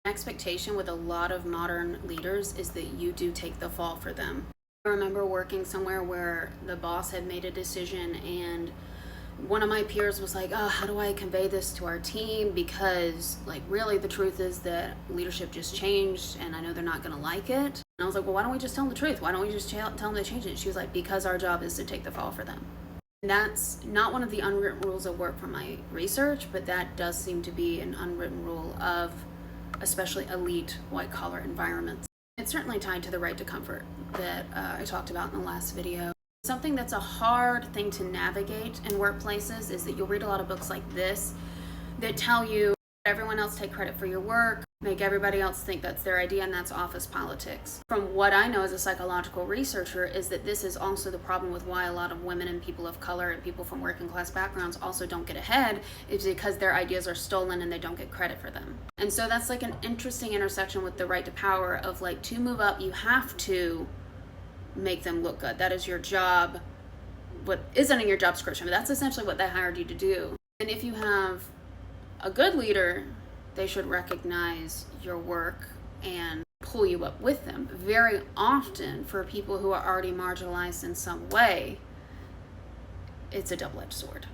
Expectation with a lot of modern leaders is that you do take the fall for them. I remember working somewhere where the boss had made a decision and one of my peers was like, oh, how do I convey this to our team? Because like really the truth is that leadership just changed and I know they're not going to like it. And I was like, well, why don't we just tell them the truth? Why don't we just tell them to change it? She was like, because our job is to take the fall for them. And that's not one of the unwritten rules of work from my research, but that does seem to be an unwritten rule of especially elite white collar environments. It's certainly tied to the right to comfort that I talked about in the last video. Something that's a hard thing to navigate in workplaces is that you'll read a lot of books like this that tell you everyone else take credit for your work, make everybody else think that's their idea, and that's office politics. From what I know as a psychological researcher is that this is also the problem with why a lot of women and people of color and people from working class backgrounds also don't get ahead, is because their ideas are stolen and they don't get credit for them. And so that's like an interesting intersection with the right to power of like, to move up, you have to make them look good. That is your job. What isn't in your job description, but that's essentially what they hired you to do. And if you have a good leader, they should recognize your work and pull you up with them. Very often for people who are already marginalized in some way, it's a double-edged sword.